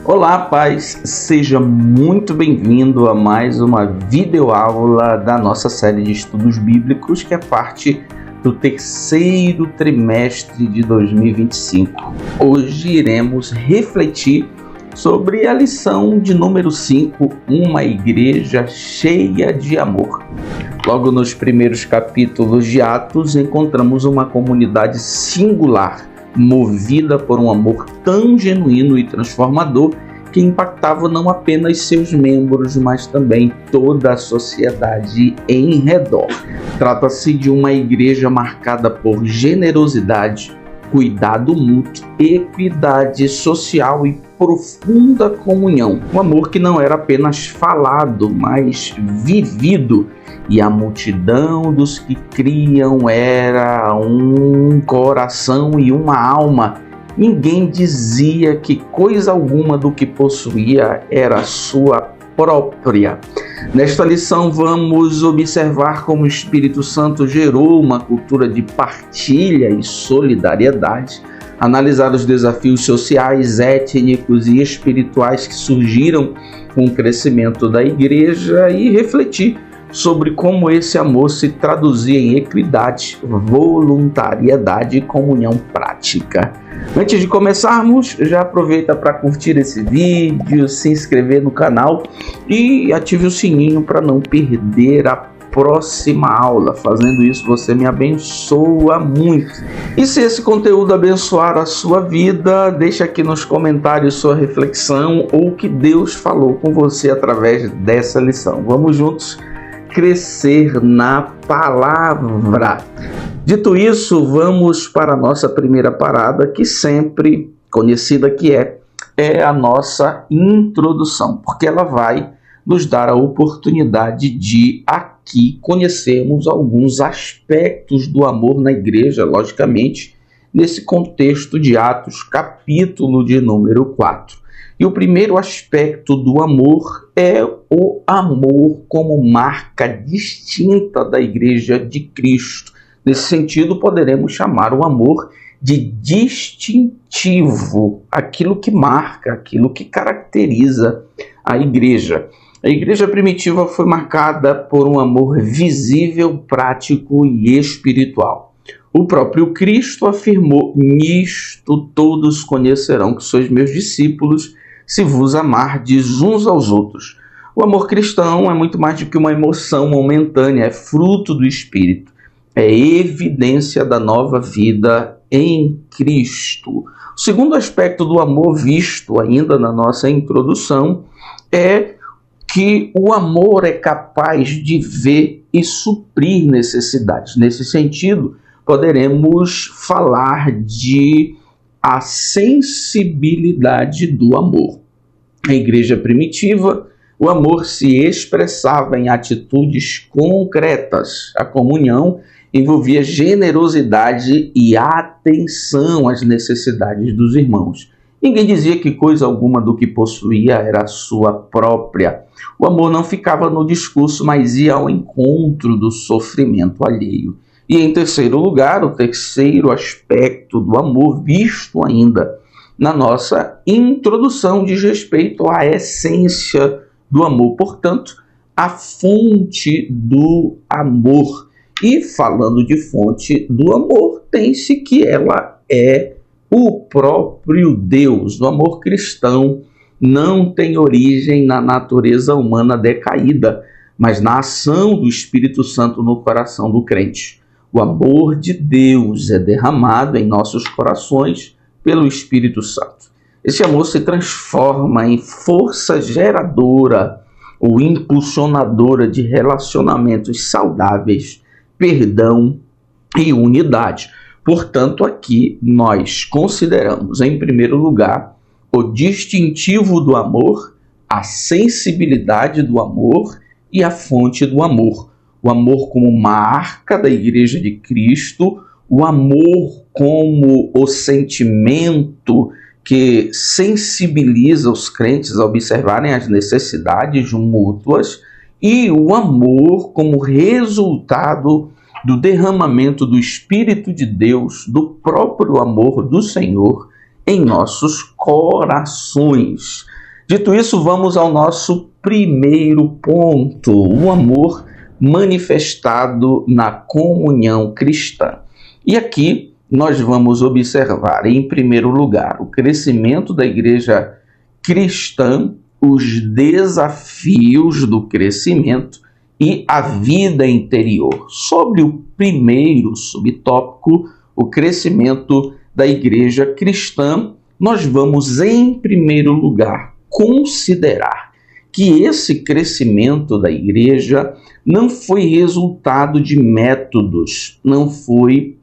Olá, paz! Seja muito bem-vindo a mais uma videoaula da nossa série de estudos bíblicos, que é parte do terceiro trimestre de 2025. Hoje iremos refletir sobre a lição de número 5, uma igreja cheia de amor. Logo nos primeiros capítulos de Atos, encontramos uma comunidade singular, movida por um amor tão genuíno e transformador que impactava não apenas seus membros, mas também toda a sociedade em redor. Trata-se de uma igreja marcada por generosidade, cuidado mútuo, equidade social e profunda comunhão. Um amor que não era apenas falado, mas vivido. E a multidão dos que criam era um coração e uma alma. Ninguém dizia que coisa alguma do que possuía era sua própria. Nesta lição vamos observar como o Espírito Santo gerou uma cultura de partilha e solidariedade, analisar os desafios sociais, étnicos e espirituais que surgiram com o crescimento da igreja e refletir sobre como esse amor se traduzia em equidade, voluntariedade e comunhão prática. Antes de começarmos, já aproveita para curtir esse vídeo, se inscrever no canal e ative o sininho para não perder a próxima aula. Fazendo isso, você me abençoa muito. E se esse conteúdo abençoar a sua vida, deixa aqui nos comentários sua reflexão ou o que Deus falou com você através dessa lição. Vamos juntos crescer na palavra. Dito isso, vamos para a nossa primeira parada, que sempre conhecida que é a nossa introdução, porque ela vai nos dar a oportunidade de aqui conhecermos alguns aspectos do amor na igreja, logicamente, nesse contexto de Atos, capítulo de número 4. E o primeiro aspecto do amor é o amor como marca distinta da Igreja de Cristo. Nesse sentido, poderemos chamar o amor de distintivo, aquilo que marca, aquilo que caracteriza a igreja. A igreja primitiva foi marcada por um amor visível, prático e espiritual. O próprio Cristo afirmou: nisto todos conhecerão que sois meus discípulos, se vos amardes uns aos outros. O amor cristão é muito mais do que uma emoção momentânea, é fruto do Espírito, é evidência da nova vida em Cristo. O segundo aspecto do amor visto ainda na nossa introdução é que o amor é capaz de ver e suprir necessidades. Nesse sentido, poderemos falar de a sensibilidade do amor. Na igreja primitiva, o amor se expressava em atitudes concretas. A comunhão envolvia generosidade e atenção às necessidades dos irmãos. Ninguém dizia que coisa alguma do que possuía era sua própria. O amor não ficava no discurso, mas ia ao encontro do sofrimento alheio. E em terceiro lugar, o terceiro aspecto do amor visto ainda na nossa introdução diz respeito à essência do amor, portanto, a fonte do amor. E falando de fonte do amor, tem-se que ela é o próprio Deus. O amor cristão não tem origem na natureza humana decaída, mas na ação do Espírito Santo no coração do crente. O amor de Deus é derramado em nossos corações pelo Espírito Santo. Esse amor se transforma em força geradora ou impulsionadora de relacionamentos saudáveis, perdão e unidade. Portanto, aqui nós consideramos, em primeiro lugar, o distintivo do amor, a sensibilidade do amor e a fonte do amor. O amor como marca da Igreja de Cristo, o amor como o sentimento que sensibiliza os crentes a observarem as necessidades mútuas e o amor como resultado do derramamento do Espírito de Deus, do próprio amor do Senhor em nossos corações. Dito isso, vamos ao nosso primeiro ponto: o amor manifestado na comunhão cristã. E aqui nós vamos observar, em primeiro lugar, o crescimento da igreja cristã, os desafios do crescimento e a vida interior. Sobre o primeiro subtópico, o crescimento da igreja cristã, nós vamos, em primeiro lugar, considerar que esse crescimento da igreja não foi resultado de métodos, não foi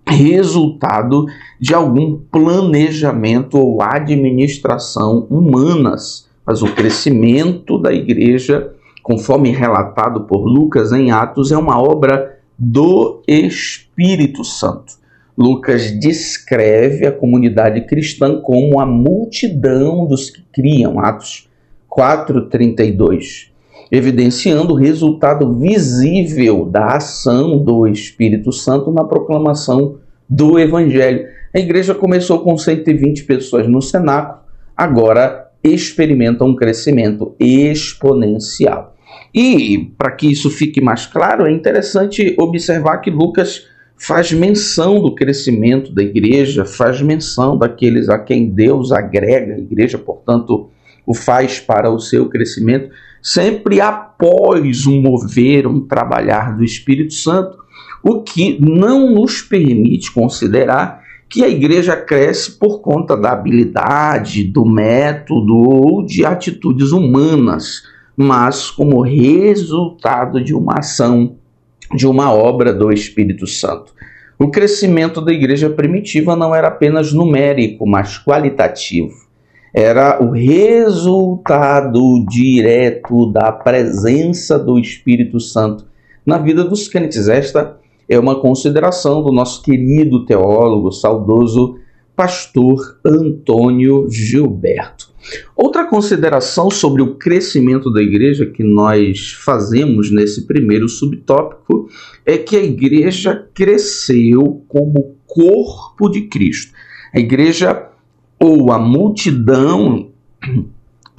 resultado de algum planejamento ou administração humanas, mas o crescimento da igreja, conforme relatado por Lucas em Atos, é uma obra do Espírito Santo. Lucas descreve a comunidade cristã como a multidão dos que criam, Atos 4:32, evidenciando o resultado visível da ação do Espírito Santo na proclamação do Evangelho. A igreja começou com 120 pessoas no cenáculo, agora experimenta um crescimento exponencial. E, para que isso fique mais claro, é interessante observar que Lucas faz menção do crescimento da igreja, faz menção daqueles a quem Deus agrega a igreja, portanto, o faz para o seu crescimento, sempre após um mover, um trabalhar do Espírito Santo, o que não nos permite considerar que a igreja cresce por conta da habilidade, do método ou de atitudes humanas, mas como resultado de uma ação, de uma obra do Espírito Santo. O crescimento da igreja primitiva não era apenas numérico, mas qualitativo. Era o resultado direto da presença do Espírito Santo na vida dos crentes. Esta é uma consideração do nosso querido teólogo, saudoso pastor Antônio Gilberto. Outra consideração sobre o crescimento da igreja que nós fazemos nesse primeiro subtópico é que a igreja cresceu como corpo de Cristo. A igreja, ou a multidão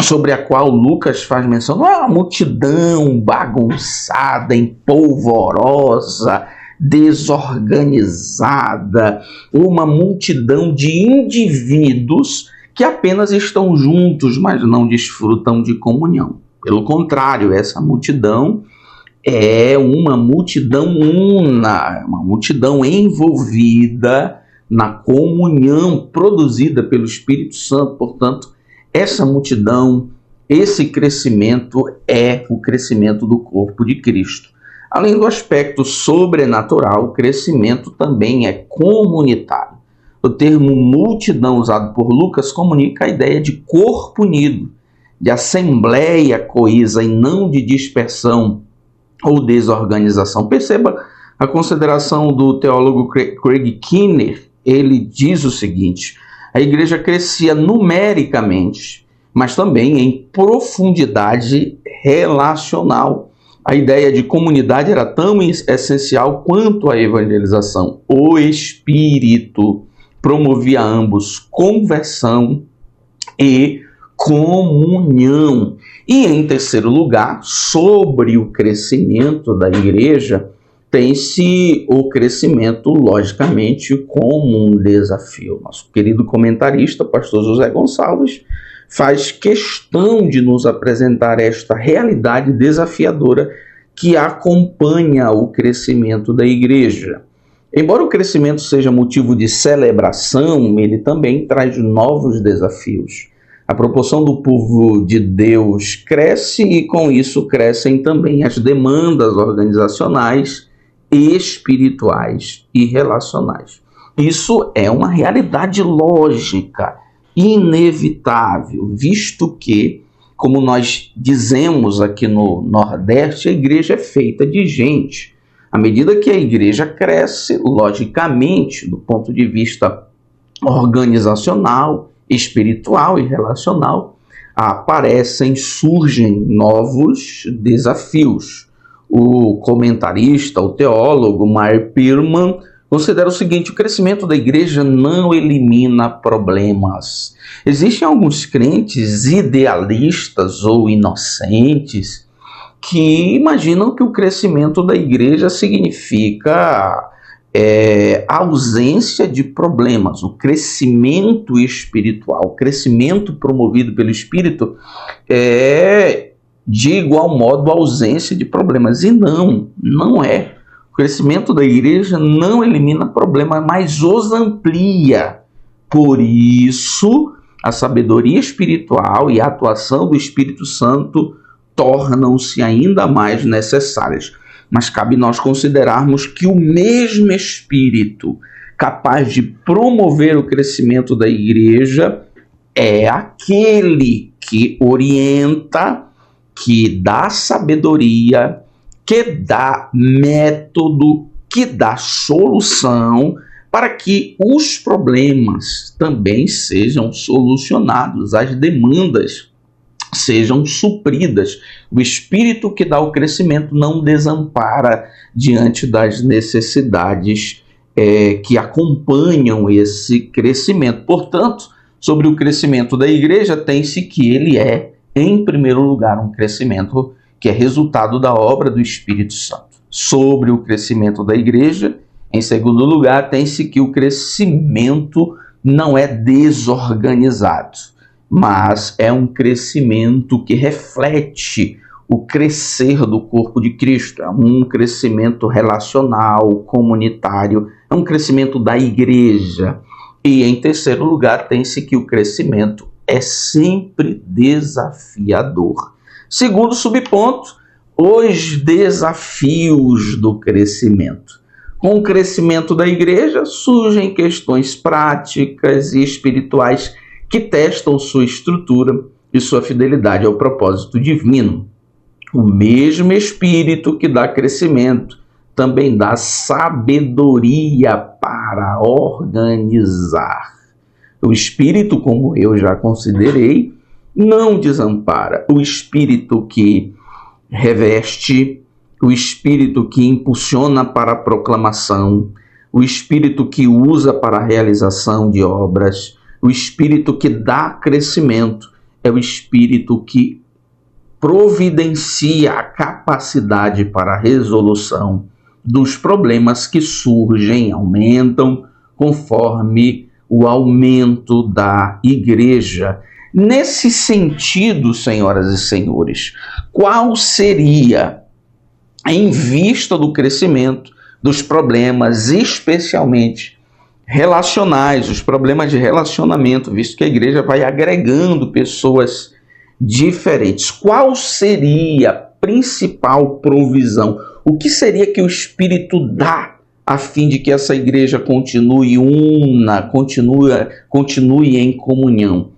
sobre a qual Lucas faz menção, não é uma multidão bagunçada, empolvorosa, desorganizada, uma multidão de indivíduos que apenas estão juntos, mas não desfrutam de comunhão. Pelo contrário, essa multidão é uma multidão una, uma multidão envolvida na comunhão produzida pelo Espírito Santo. Portanto, essa multidão, esse crescimento é o crescimento do corpo de Cristo. Além do aspecto sobrenatural, o crescimento também é comunitário. O termo multidão usado por Lucas comunica a ideia de corpo unido, de assembleia coesa e não de dispersão ou desorganização. Perceba a consideração do teólogo Craig Keener. Ele diz o seguinte: a igreja crescia numericamente, mas também em profundidade relacional. A ideia de comunidade era tão essencial quanto a evangelização. O Espírito promovia ambos, conversão e comunhão. E em terceiro lugar, sobre o crescimento da igreja, tem-se o crescimento, logicamente, como um desafio. Nosso querido comentarista, pastor José Gonçalves, faz questão de nos apresentar esta realidade desafiadora que acompanha o crescimento da igreja. Embora o crescimento seja motivo de celebração, ele também traz novos desafios. A proporção do povo de Deus cresce e, com isso, crescem também as demandas organizacionais, espirituais e relacionais. Isso é uma realidade lógica, inevitável, visto que, como nós dizemos aqui no Nordeste, a igreja é feita de gente. À medida que a igreja cresce, logicamente, do ponto de vista organizacional, espiritual e relacional, surgem novos desafios. O comentarista, o teólogo Meyer Pearman considera o seguinte: o crescimento da igreja não elimina problemas. Existem alguns crentes idealistas ou inocentes que imaginam que o crescimento da igreja significa ausência de problemas. O crescimento espiritual, o crescimento promovido pelo Espírito é de igual modo ausência de problemas. E não é. O crescimento da igreja não elimina problemas, mas os amplia. Por isso, a sabedoria espiritual e a atuação do Espírito Santo tornam-se ainda mais necessárias. Mas cabe nós considerarmos que o mesmo Espírito capaz de promover o crescimento da igreja é aquele que orienta, que dá sabedoria, que dá método, que dá solução para que os problemas também sejam solucionados, as demandas sejam supridas. O Espírito que dá o crescimento não desampara diante das necessidades que acompanham esse crescimento. Portanto, sobre o crescimento da igreja, tem-se que ele é, em primeiro lugar, um crescimento que é resultado da obra do Espírito Santo. Sobre o crescimento da igreja, em segundo lugar, tem-se que o crescimento não é desorganizado, mas é um crescimento que reflete o crescer do corpo de Cristo. É um crescimento relacional, comunitário, é um crescimento da igreja. E em terceiro lugar, tem-se que o crescimento é sempre desafiador. Segundo subponto, os desafios do crescimento. Com o crescimento da igreja, surgem questões práticas e espirituais que testam sua estrutura e sua fidelidade ao propósito divino. O mesmo Espírito que dá crescimento também dá sabedoria para organizar. O Espírito, como eu já considerei, não desampara. O Espírito que reveste, o Espírito que impulsiona para a proclamação, o Espírito que usa para a realização de obras, o Espírito que dá crescimento, é o Espírito que providencia a capacidade para a resolução dos problemas que surgem, aumentam, conforme o aumento da igreja. Nesse sentido, senhoras e senhores, qual seria, em vista do crescimento dos problemas, especialmente relacionais, os problemas de relacionamento, visto que a igreja vai agregando pessoas diferentes, qual seria a principal provisão? O que seria que o Espírito dá a fim de que essa igreja continue continue em comunhão?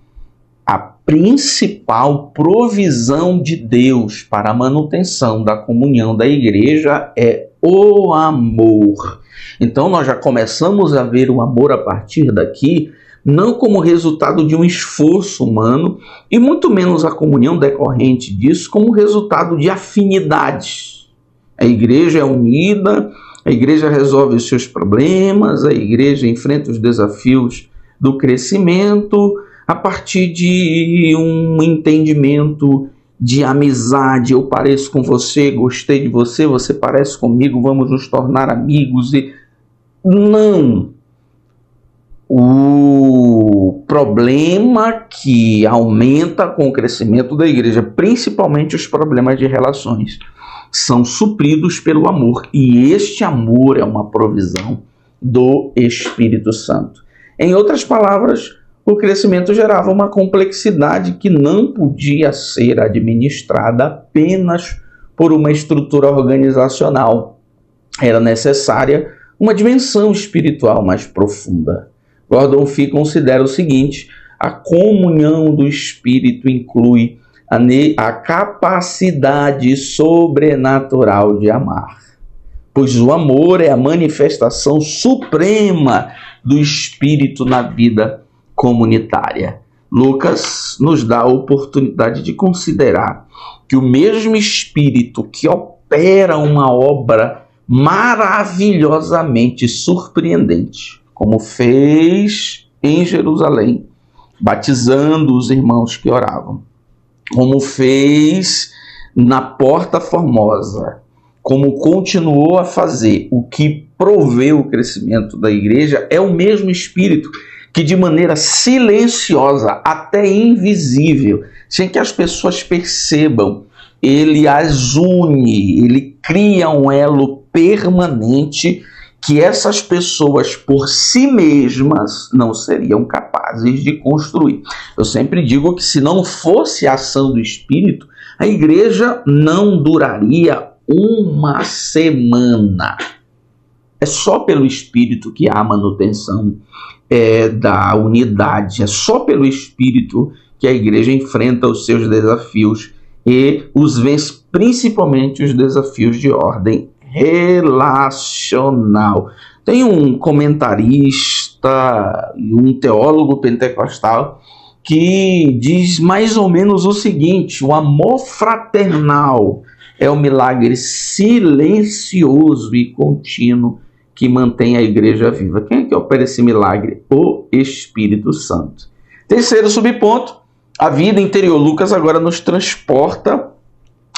A principal provisão de Deus para a manutenção da comunhão da igreja é o amor. Então nós já começamos a ver o amor a partir daqui, não como resultado de um esforço humano, e muito menos a comunhão decorrente disso, como resultado de afinidades. A igreja é unida, a igreja resolve os seus problemas, a igreja enfrenta os desafios do crescimento a partir de um entendimento de amizade. Eu pareço com você, gostei de você, você parece comigo, vamos nos tornar amigos. E não. O problema que aumenta com o crescimento da igreja, principalmente os problemas de relações, são supridos pelo amor. E este amor é uma provisão do Espírito Santo. Em outras palavras, o crescimento gerava uma complexidade que não podia ser administrada apenas por uma estrutura organizacional. Era necessária uma dimensão espiritual mais profunda. Gordon Fee considera o seguinte: a comunhão do Espírito inclui a capacidade sobrenatural de amar, pois o amor é a manifestação suprema do Espírito na vida comunitária. Lucas nos dá a oportunidade de considerar que o mesmo Espírito que opera uma obra maravilhosamente surpreendente, como fez em Jerusalém, batizando os irmãos que oravam, como fez na Porta Formosa, como continuou a fazer, o que proveu o crescimento da igreja, é o mesmo Espírito que de maneira silenciosa, até invisível, sem que as pessoas percebam, ele as une, ele cria um elo permanente que essas pessoas por si mesmas não seriam capazes de construir. Eu sempre digo que se não fosse a ação do Espírito, a igreja não duraria uma semana. É só pelo Espírito que há manutenção da unidade, é só pelo Espírito que a igreja enfrenta os seus desafios e os vence, principalmente os desafios de ordem relacional. Tem um comentarista e um teólogo pentecostal que diz mais ou menos o seguinte: o amor fraternal é o milagre silencioso e contínuo que mantém a igreja viva. Quem é que opera esse milagre? O Espírito Santo. Terceiro subponto, a vida interior. Lucas agora nos transporta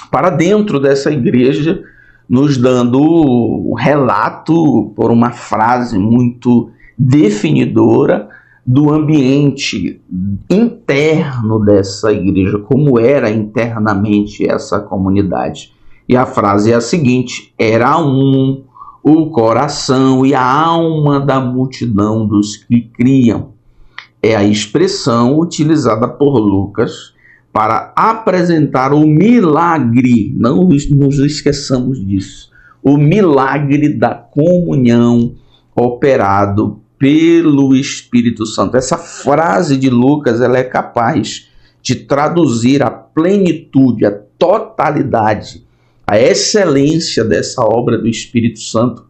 para dentro dessa igreja, nos dando um relato, por uma frase muito definidora, do ambiente interno dessa igreja, como era internamente essa comunidade. E a frase é a seguinte: era o coração e a alma da multidão dos que criam. É a expressão utilizada por Lucas para apresentar o milagre, não nos esqueçamos disso, o milagre da comunhão operado pelo Espírito Santo. Essa frase de Lucas, ela é capaz de traduzir a plenitude, a totalidade, a excelência dessa obra do Espírito Santo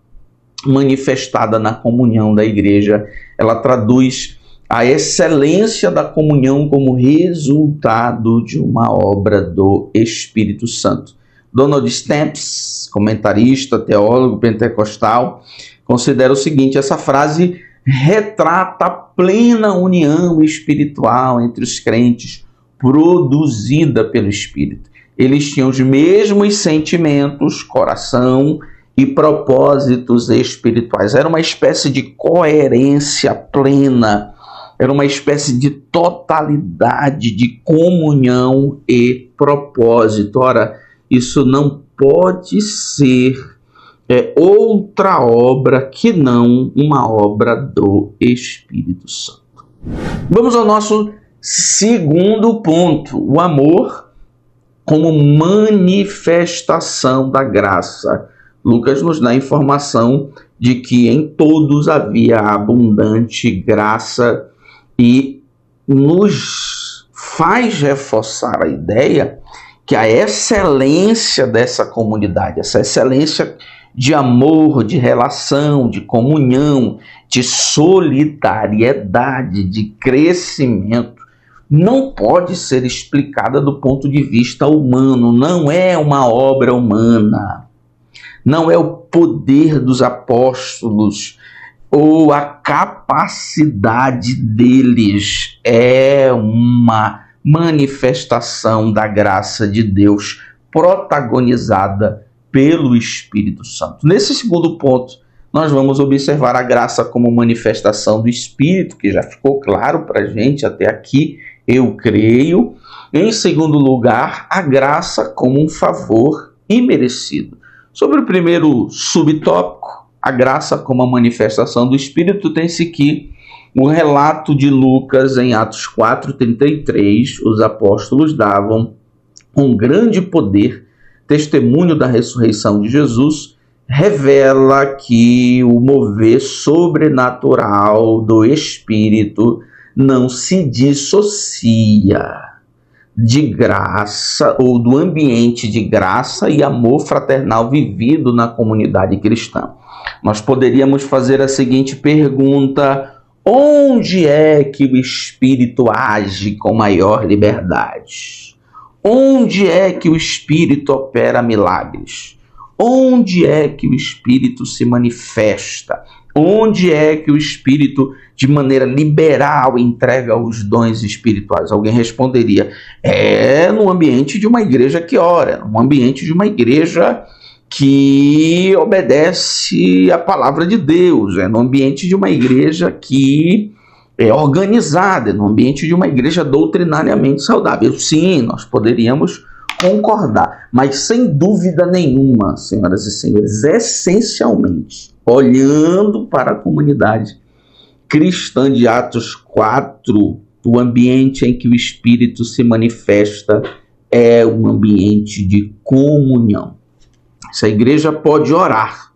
manifestada na comunhão da igreja. Ela traduz a excelência da comunhão como resultado de uma obra do Espírito Santo. Donald Stamps, comentarista, teólogo pentecostal, considera o seguinte: essa frase retrata a plena união espiritual entre os crentes produzida pelo Espírito. Eles tinham os mesmos sentimentos, coração e propósitos espirituais. Era uma espécie de coerência plena, era uma espécie de totalidade, de comunhão e propósito. Ora, isso não pode ser outra obra que não uma obra do Espírito Santo. Vamos ao nosso segundo ponto: o amor como manifestação da graça. Lucas nos dá a informação de que em todos havia abundante graça e nos faz reforçar a ideia que a excelência dessa comunidade, essa excelência de amor, de relação, de comunhão, de solidariedade, de crescimento, não pode ser explicada do ponto de vista humano. Não é uma obra humana, não é o poder dos apóstolos ou a capacidade deles, é uma manifestação da graça de Deus protagonizada pelo Espírito Santo. Nesse segundo ponto, nós vamos observar a graça como manifestação do Espírito, que já ficou claro para a gente até aqui, eu creio. Em segundo lugar, a graça como um favor imerecido. Sobre o primeiro subtópico, a graça como a manifestação do Espírito, tem-se que o relato de Lucas em Atos 4:33, os apóstolos davam um grande poder, testemunho da ressurreição de Jesus, revela que o mover sobrenatural do Espírito não se dissocia de graça ou do ambiente de graça e amor fraternal vivido na comunidade cristã. Nós poderíamos fazer a seguinte pergunta: onde é que o Espírito age com maior liberdade? Onde é que o Espírito opera milagres? Onde é que o Espírito se manifesta? Onde é que o Espírito, de maneira liberal, entrega os dons espirituais? Alguém responderia, no ambiente de uma igreja que ora, no ambiente de uma igreja que obedece à palavra de Deus, no ambiente de uma igreja que é organizada, no ambiente de uma igreja doutrinariamente saudável. Sim, nós poderíamos concordar, mas sem dúvida nenhuma, senhoras e senhores, essencialmente, olhando para a comunidade cristã de Atos 4, o ambiente em que o Espírito se manifesta é um ambiente de comunhão. Essa igreja pode orar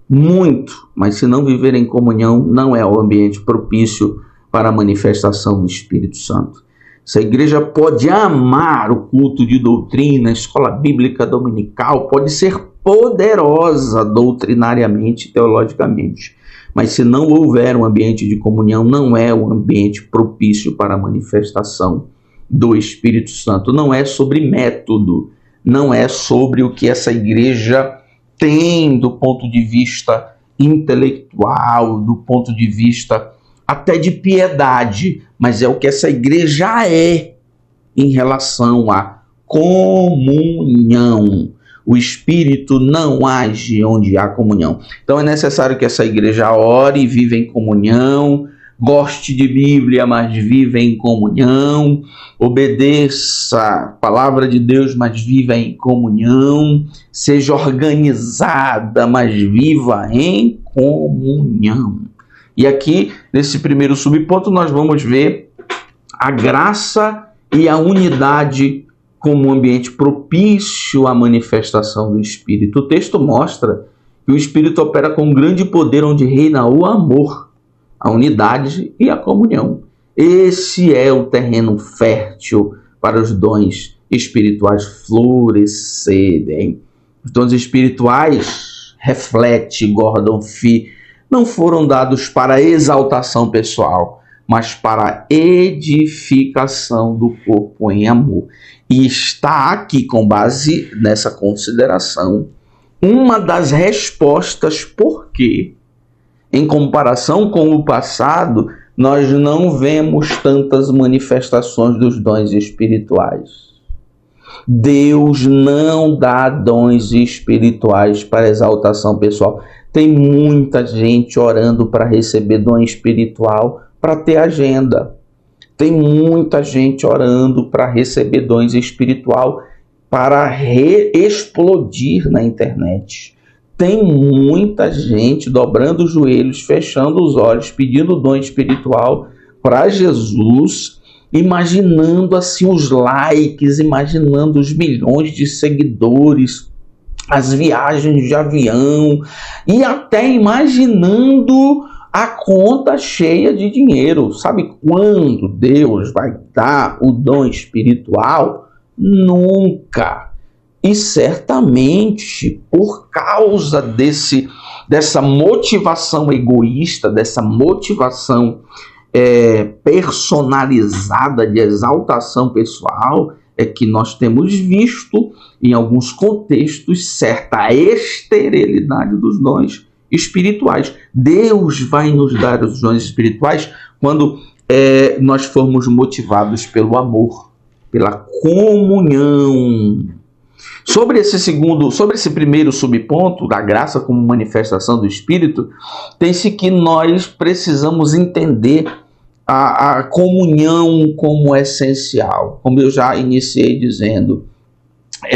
muito, mas se não viver em comunhão, não é o ambiente propício para a manifestação do Espírito Santo. Essa igreja pode amar o culto de doutrina, a escola bíblica dominical, pode ser poderosa doutrinariamente, teologicamente, mas se não houver um ambiente de comunhão, não é um ambiente propício para a manifestação do Espírito Santo. Não é sobre método, não é sobre o que essa igreja tem do ponto de vista intelectual, do ponto de vista até de piedade, mas é o que essa igreja é em relação à comunhão. O Espírito não age onde há comunhão. Então é necessário que essa igreja ore e viva em comunhão, goste de Bíblia, mas viva em comunhão, obedeça a palavra de Deus, mas viva em comunhão, seja organizada, mas viva em comunhão. E aqui, nesse primeiro subponto, nós vamos ver a graça e a unidade como um ambiente propício à manifestação do Espírito. O texto mostra que o Espírito opera com grande poder onde reina o amor, a unidade e a comunhão. Esse é o terreno fértil para os dons espirituais florescerem. Os dons espirituais, reflete Gordon Fee, não foram dados para exaltação pessoal, mas para edificação do corpo em amor. E está aqui, com base nessa consideração, uma das respostas por que, em comparação com o passado, nós não vemos tantas manifestações dos dons espirituais. Deus não dá dons espirituais para exaltação pessoal. Tem muita gente orando para receber dom espiritual para ter agenda. Tem muita gente orando para receber dons espiritual para explodir na internet. Tem muita gente dobrando os joelhos, fechando os olhos, pedindo dom espiritual para Jesus, imaginando assim os likes, imaginando os milhões de seguidores, as viagens de avião e até imaginando a conta cheia de dinheiro. Sabe quando Deus vai dar o dom espiritual? Nunca. E certamente por causa dessa motivação egoísta, dessa motivação personalizada de exaltação pessoal, é que nós temos visto, em alguns contextos, certa esterilidade dos dons espirituais. Deus vai nos dar os dons espirituais quando nós formos motivados pelo amor, pela comunhão. Sobre esse primeiro subponto, da graça como manifestação do Espírito, tem-se que nós precisamos entender a comunhão como essencial. Como eu já iniciei dizendo,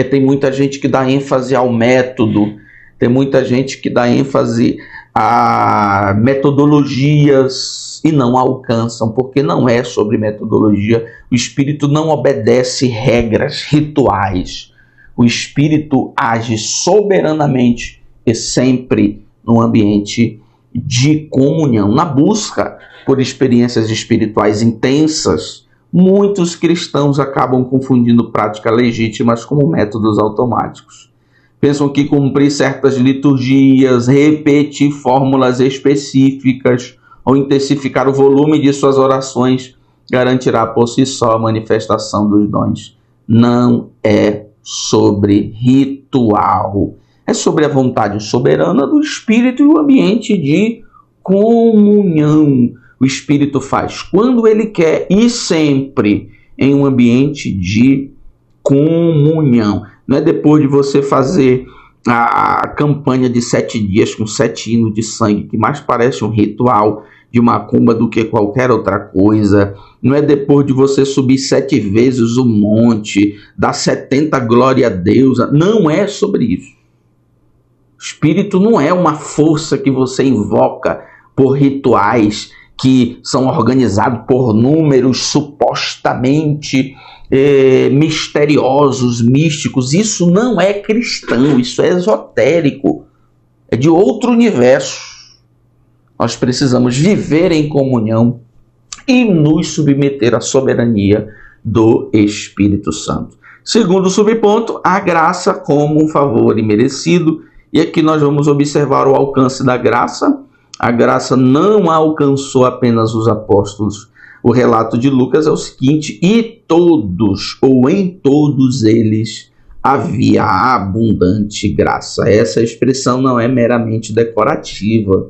tem muita gente que dá ênfase ao método, tem muita gente que dá ênfase a metodologias e não alcançam, porque não é sobre metodologia. O Espírito não obedece regras, rituais. O Espírito age soberanamente e sempre no ambiente de comunhão. Na busca por experiências espirituais intensas, muitos cristãos acabam confundindo práticas legítimas com métodos automáticos. Pensam que cumprir certas liturgias, repetir fórmulas específicas ou intensificar o volume de suas orações garantirá por si só a manifestação dos dons. Não é sobre ritual. é sobre a vontade soberana do Espírito e o ambiente de comunhão. O Espírito faz quando ele quer e sempre em um ambiente de comunhão. Não é depois de você fazer a campanha de 7 dias com 7 hinos de sangue, que mais parece um ritual de macumba do que qualquer outra coisa. Não é depois de você subir 7 vezes o monte, dar 70 glória a Deus. Não é sobre isso. O Espírito não é uma força que você invoca por rituais que são organizados por números supostamente misteriosos, místicos. Isso não é cristão, isso é esotérico, é de outro universo. Nós precisamos viver em comunhão e nos submeter à soberania do Espírito Santo. Segundo subponto, a graça como um favor imerecido. E aqui nós vamos observar o alcance da graça. A graça não alcançou apenas os apóstolos. O relato de Lucas é o seguinte: e todos, ou em todos eles, havia abundante graça. Essa expressão não é meramente decorativa.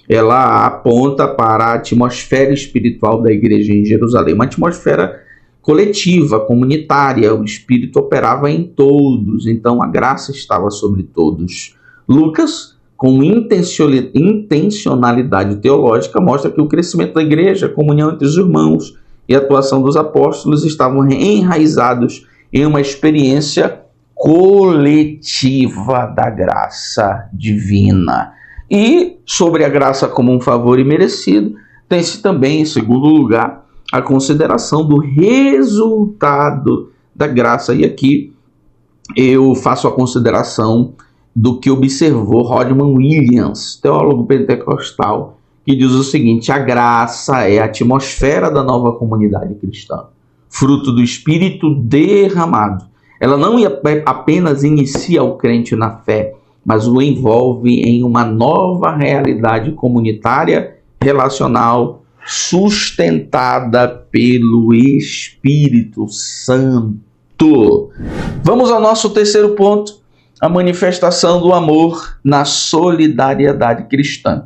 Ela aponta para a atmosfera espiritual da igreja em Jerusalém, uma atmosfera coletiva, comunitária. O Espírito operava em todos, então a graça estava sobre todos. Lucas, com intencionalidade teológica, mostra que o crescimento da igreja, a comunhão entre os irmãos e a atuação dos apóstolos estavam enraizados em uma experiência coletiva da graça divina. E sobre a graça como um favor imerecido, tem-se também, em segundo lugar, a consideração do resultado da graça. E aqui eu faço a consideração do que observou Rodman Williams, teólogo pentecostal, que diz o seguinte: a graça é a atmosfera da nova comunidade cristã, fruto do Espírito derramado. Ela não apenas inicia o crente na fé, mas o envolve em uma nova realidade comunitária, relacional, sustentada pelo Espírito Santo. Vamos ao nosso terceiro ponto: a manifestação do amor na solidariedade cristã.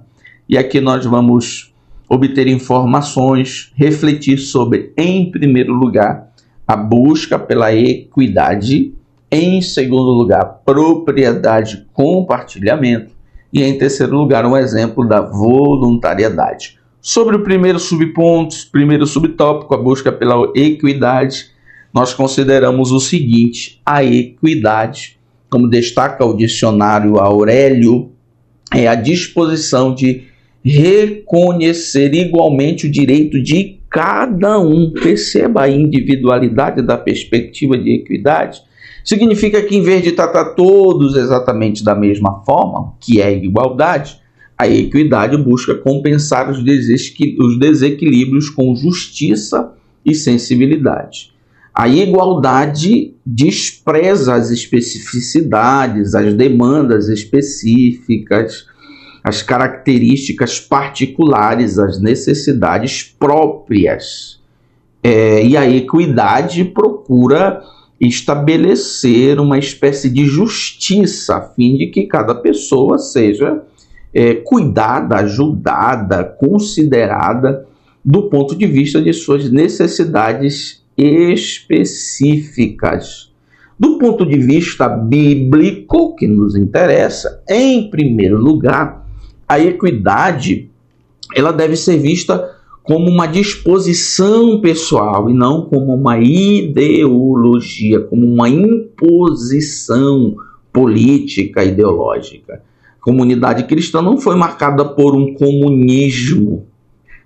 E aqui nós vamos obter informações, refletir sobre, em primeiro lugar, a busca pela equidade, em segundo lugar, propriedade, compartilhamento, e em terceiro lugar, um exemplo da voluntariedade. Sobre o primeiro subponto, primeiro subtópico, a busca pela equidade, nós consideramos o seguinte: a equidade, como destaca o dicionário Aurélio, é a disposição de reconhecer igualmente o direito de cada um. Perceba a individualidade da perspectiva de equidade. Significa que, em vez de tratar todos exatamente da mesma forma, que é a igualdade, a equidade busca compensar os desequilíbrios com justiça e sensibilidade. A igualdade despreza as especificidades, as demandas específicas, as características particulares, as necessidades próprias. E a equidade procura estabelecer uma espécie de justiça, a fim de que cada pessoa seja cuidada, ajudada, considerada do ponto de vista de suas necessidades específicas. Do ponto de vista bíblico, que nos interessa, em primeiro lugar, a equidade ela deve ser vista como uma disposição pessoal e não como uma ideologia, como uma imposição política, ideológica. A comunidade cristã não foi marcada por um comunismo,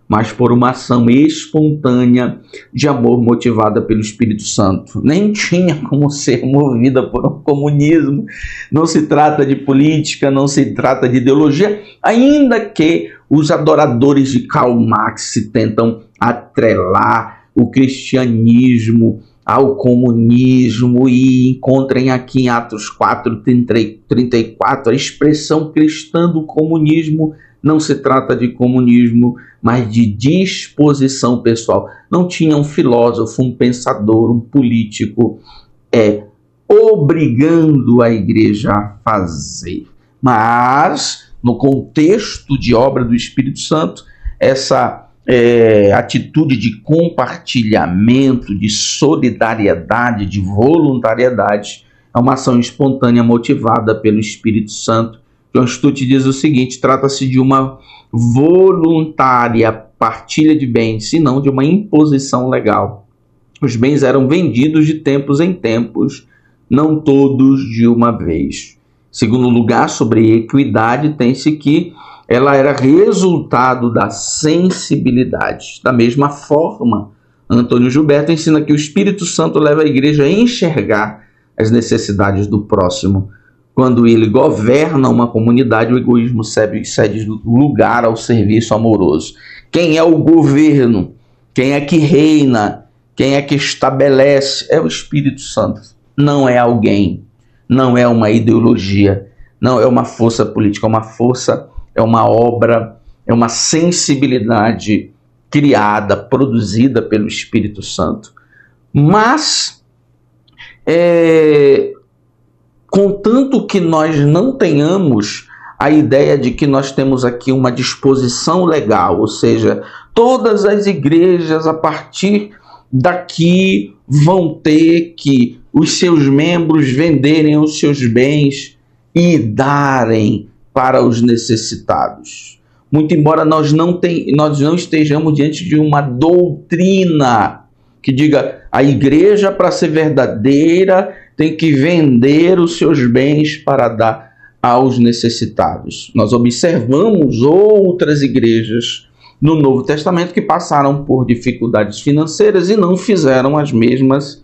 mas por uma ação espontânea de amor motivada pelo Espírito Santo. Nem tinha como ser movida por um comunismo. Não se trata de política, não se trata de ideologia, ainda que os adoradores de Karl Marx tentam atrelar o cristianismo ao comunismo e encontrem aqui em Atos 4:34 a expressão cristã do comunismo. Não se trata de comunismo, mas de disposição pessoal. Não tinha um filósofo, um pensador, um político obrigando a igreja a fazer. Mas, no contexto de obra do Espírito Santo, essa atitude de compartilhamento, de solidariedade, de voluntariedade, é uma ação espontânea motivada pelo Espírito Santo. John Stott diz o seguinte: trata-se de uma voluntária partilha de bens, e não de uma imposição legal. Os bens eram vendidos de tempos em tempos, não todos de uma vez. Segundo lugar, sobre equidade, tem-se que ela era resultado da sensibilidade. Da mesma forma, Antônio Gilberto ensina que o Espírito Santo leva a igreja a enxergar as necessidades do próximo. Quando ele governa uma comunidade, o egoísmo cede lugar ao serviço amoroso. Quem é o governo? Quem é que reina? Quem é que estabelece? É o Espírito Santo. Não é alguém, não é uma ideologia, não é uma força política, é uma força, é uma obra, é uma sensibilidade criada, produzida pelo Espírito Santo. Mas, contanto que nós não tenhamos a ideia de que nós temos aqui uma disposição legal, ou seja, todas as igrejas a partir daqui vão ter que os seus membros venderem os seus bens e darem para os necessitados. Muito embora nós não estejamos diante de uma doutrina que diga a igreja, para ser verdadeira, tem que vender os seus bens para dar aos necessitados. Nós observamos outras igrejas no Novo Testamento que passaram por dificuldades financeiras e não fizeram as mesmas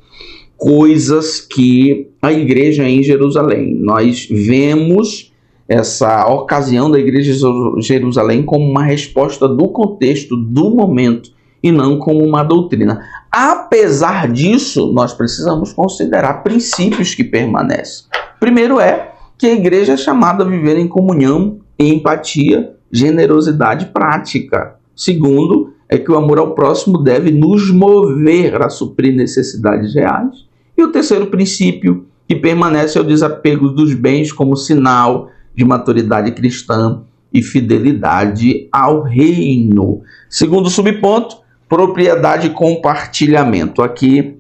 coisas que a igreja em Jerusalém. Nós vemos essa ocasião da igreja de Jerusalém como uma resposta do contexto, do momento, e não como uma doutrina. Apesar disso, nós precisamos considerar princípios que permanecem. Primeiro é que a igreja é chamada a viver em comunhão, em empatia, generosidade prática. Segundo, é que o amor ao próximo deve nos mover a suprir necessidades reais. E o terceiro princípio que permanece é o desapego dos bens como sinal de maturidade cristã e fidelidade ao reino. Segundo subponto, propriedade e compartilhamento. Aqui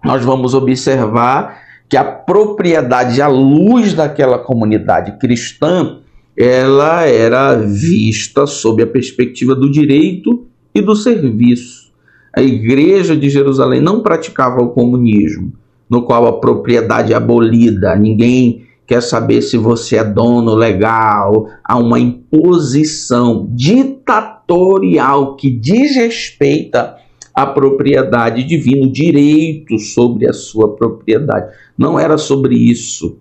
nós vamos observar que a propriedade à luz daquela comunidade cristã, ela era vista sob a perspectiva do direito e do serviço. A igreja de Jerusalém não praticava o comunismo, no qual a propriedade é abolida, ninguém quer saber se você é dono legal, há uma imposição ditatorial que desrespeita a propriedade divina, o direito sobre a sua propriedade. Não era sobre isso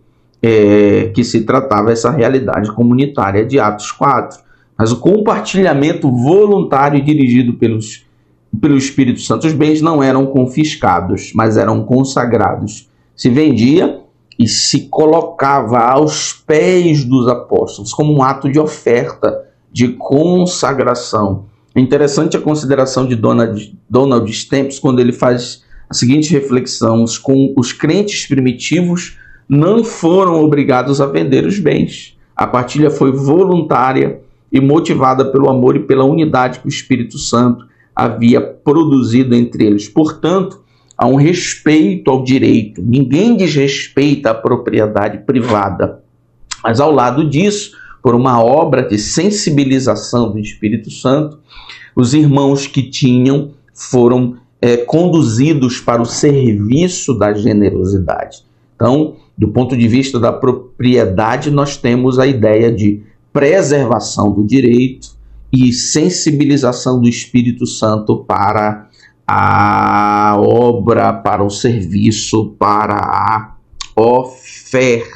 que se tratava essa realidade comunitária de Atos 4, mas o compartilhamento voluntário dirigido pelo Espírito Santo. Os bens não eram confiscados, mas eram consagrados. Se vendia e se colocava aos pés dos apóstolos como um ato de oferta, de consagração. É interessante a consideração de Donald Stamps quando ele faz a seguinte reflexão: os crentes primitivos não foram obrigados a vender os bens. A partilha foi voluntária e motivada pelo amor e pela unidade que o Espírito Santo havia produzido entre eles. Portanto, há um respeito ao direito. Ninguém desrespeita a propriedade privada. Mas ao lado disso, por uma obra de sensibilização do Espírito Santo, os irmãos que tinham foram conduzidos para o serviço da generosidade. Então, do ponto de vista da propriedade, nós temos a ideia de preservação do direito e sensibilização do Espírito Santo para a obra, para o serviço, para a oferta.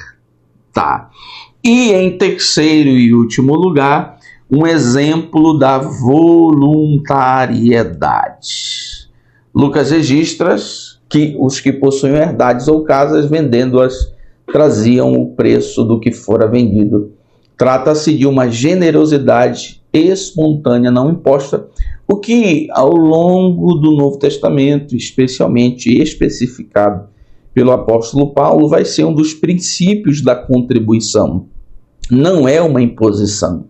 E em terceiro e último lugar, um exemplo da voluntariedade. Lucas registra que os que possuíam herdades ou casas, vendendo-as, traziam o preço do que fora vendido. Trata-se de uma generosidade espontânea, não imposta, o que ao longo do Novo Testamento, especificado pelo apóstolo Paulo, vai ser um dos princípios da contribuição. Não é uma imposição,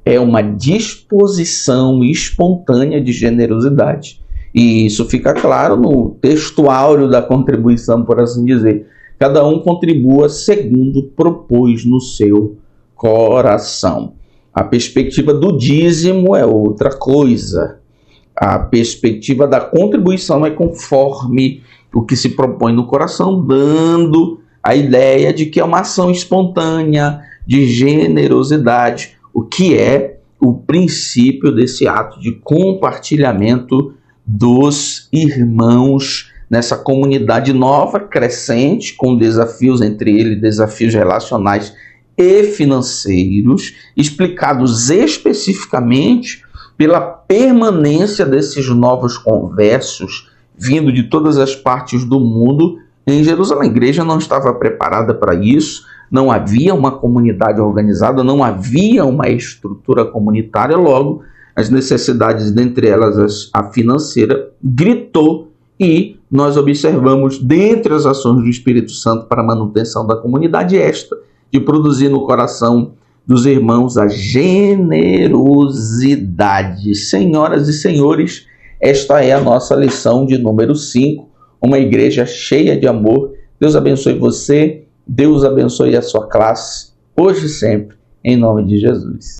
é uma disposição espontânea de generosidade. E isso fica claro no texto áureo da contribuição, por assim dizer. Cada um contribua segundo propôs no seu coração. A perspectiva do dízimo é outra coisa. A perspectiva da contribuição é conforme o que se propõe no coração, dando a ideia de que é uma ação espontânea de generosidade, o que é o princípio desse ato de compartilhamento dos irmãos nessa comunidade nova, crescente, com desafios entre eles, desafios relacionais e financeiros, explicados especificamente pela permanência desses novos conversos vindo de todas as partes do mundo em Jerusalém. A igreja não estava preparada para isso, não havia uma comunidade organizada, não havia uma estrutura comunitária, logo as necessidades, dentre elas a financeira, gritou, e nós observamos, dentre as ações do Espírito Santo para a manutenção da comunidade, esta de produzir no coração dos irmãos a generosidade. Senhoras e senhores, esta é a nossa lição de número 5, uma igreja cheia de amor. Deus abençoe você, Deus abençoe a sua classe, hoje e sempre, em nome de Jesus.